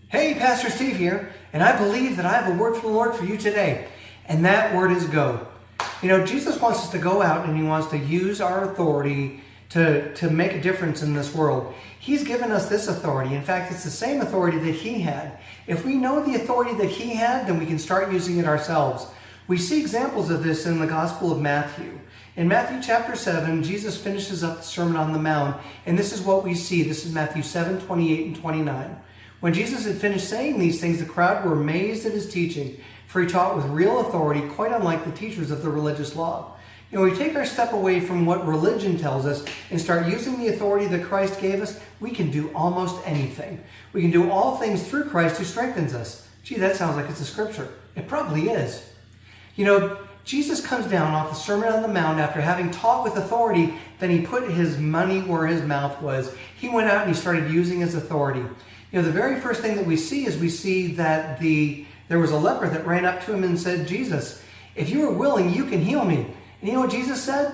Hey, Pastor Steve here, and I believe that I have a word from the Lord for you today, and that word is go. You know, Jesus wants us to go out and he wants to use our authority to make a difference in this world. He's given us this authority. In fact, it's the same authority that he had. If we know the authority that he had, then we can start using it ourselves. We see examples of this in the Gospel of Matthew. In Matthew chapter 7, Jesus finishes up the Sermon on the Mount, and this is what we see. This is Matthew 7, 28 and 29. When Jesus had finished saying these things, the crowd were amazed at his teaching, for he taught with real authority, quite unlike the teachers of the religious law. You know, we take our step away from what religion tells us and start using the authority that Christ gave us, we can do almost anything. We can do all things through Christ who strengthens us. Gee, that sounds like it's a scripture. It probably is. You know, Jesus comes down off the Sermon on the Mount after having taught with authority, then he put his money where his mouth was. He went out and he started using his authority. You know, the very first thing that we see is we see that there was a leper that ran up to him and said, Jesus, if you are willing, you can heal me. And you know what Jesus said?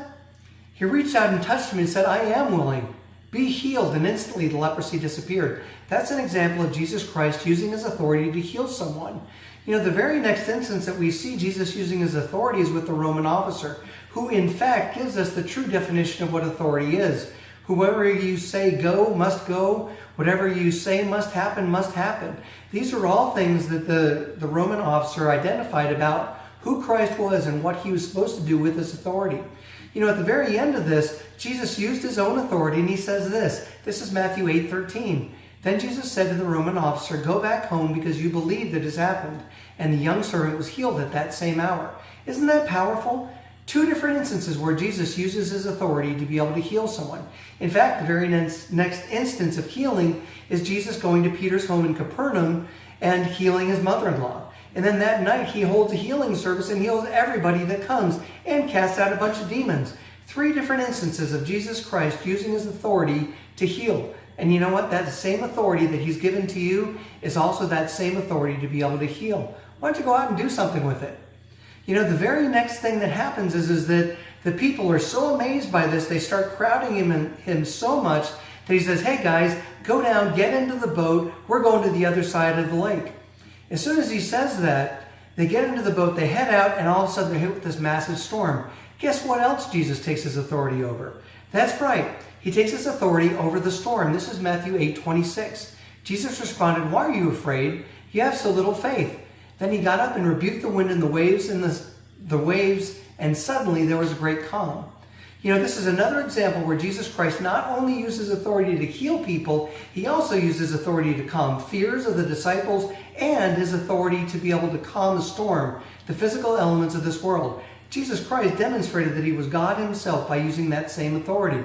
He reached out and touched him and said, I am willing. Be healed. And instantly the leprosy disappeared. That's an example of Jesus Christ using his authority to heal someone. You know, the very next instance that we see Jesus using his authority is with the Roman officer, who in fact gives us the true definition of what authority is. Whoever you say go, must go. Whatever you say must happen, must happen. These are all things that the Roman officer identified about who Christ was and what he was supposed to do with his authority. You know, at the very end of this, Jesus used his own authority and he says this. This is Matthew 8:13. Then Jesus said to the Roman officer, go back home because you believe that has happened. And the young servant was healed at that same hour. Isn't that powerful? Two different instances where Jesus uses his authority to be able to heal someone. In fact, the very next instance of healing is Jesus going to Peter's home in Capernaum and healing his mother-in-law. And then that night he holds a healing service and heals everybody that comes and casts out a bunch of demons. Three different instances of Jesus Christ using his authority to heal. And you know what? That same authority that he's given to you is also that same authority to be able to heal. Why don't you go out and do something with it? You know, the very next thing that happens is that the people are so amazed by this, they start crowding him so much that he says, hey guys, go down, get into the boat, we're going to the other side of the lake. As soon as he says that, they get into the boat, they head out, and all of a sudden they're hit with this massive storm. Guess what else Jesus takes his authority over? That's right, he takes his authority over the storm. This is Matthew 8:26. Jesus responded, why are you afraid? You have so little faith. Then he got up and rebuked the wind and the waves, and suddenly there was a great calm. You know, this is another example where Jesus Christ not only uses authority to heal people, he also uses authority to calm fears of the disciples and his authority to be able to calm the storm, the physical elements of this world. Jesus Christ demonstrated that he was God himself by using that same authority.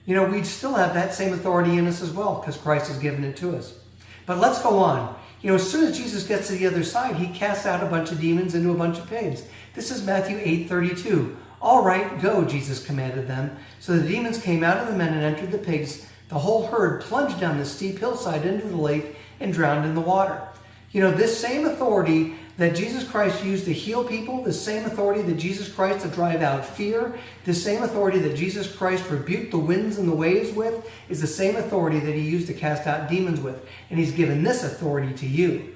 You know, we still have that same authority in us as well because Christ has given it to us. But let's go on. You know, as soon as Jesus gets to the other side, he casts out a bunch of demons into a bunch of pigs. This is Matthew 8:32. All right, go, Jesus commanded them. So the demons came out of the men and entered the pigs. The whole herd plunged down the steep hillside into the lake and drowned in the water. You know, this same authority that Jesus Christ used to heal people, the same authority that Jesus Christ to drive out fear, the same authority that Jesus Christ rebuked the winds and the waves with, is the same authority that he used to cast out demons with. And he's given this authority to you.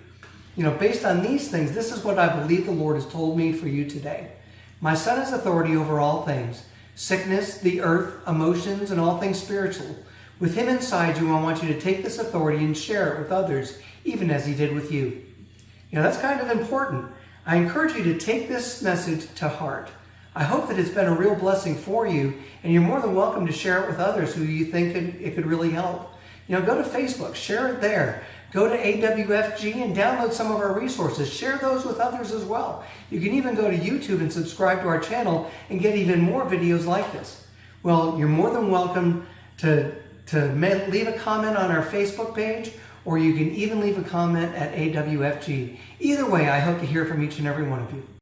You know, based on these things, this is what I believe the Lord has told me for you today. My Son has authority over all things, sickness, the earth, emotions, and all things spiritual. With him inside you, I want you to take this authority and share it with others, even as he did with you. You know, that's kind of important. I encourage you to take this message to heart. I hope that it's been a real blessing for you, and you're more than welcome to share it with others who you think it could really help. You know, go to Facebook, share it there. Go to Awfg and download some of our resources. Share those with others as well. You can even go to YouTube and subscribe to our channel and get even more videos like this. Well, you're more than welcome to leave a comment on our Facebook page, or you can even leave a comment at Awfg. Either way, I hope to hear from each and every one of you.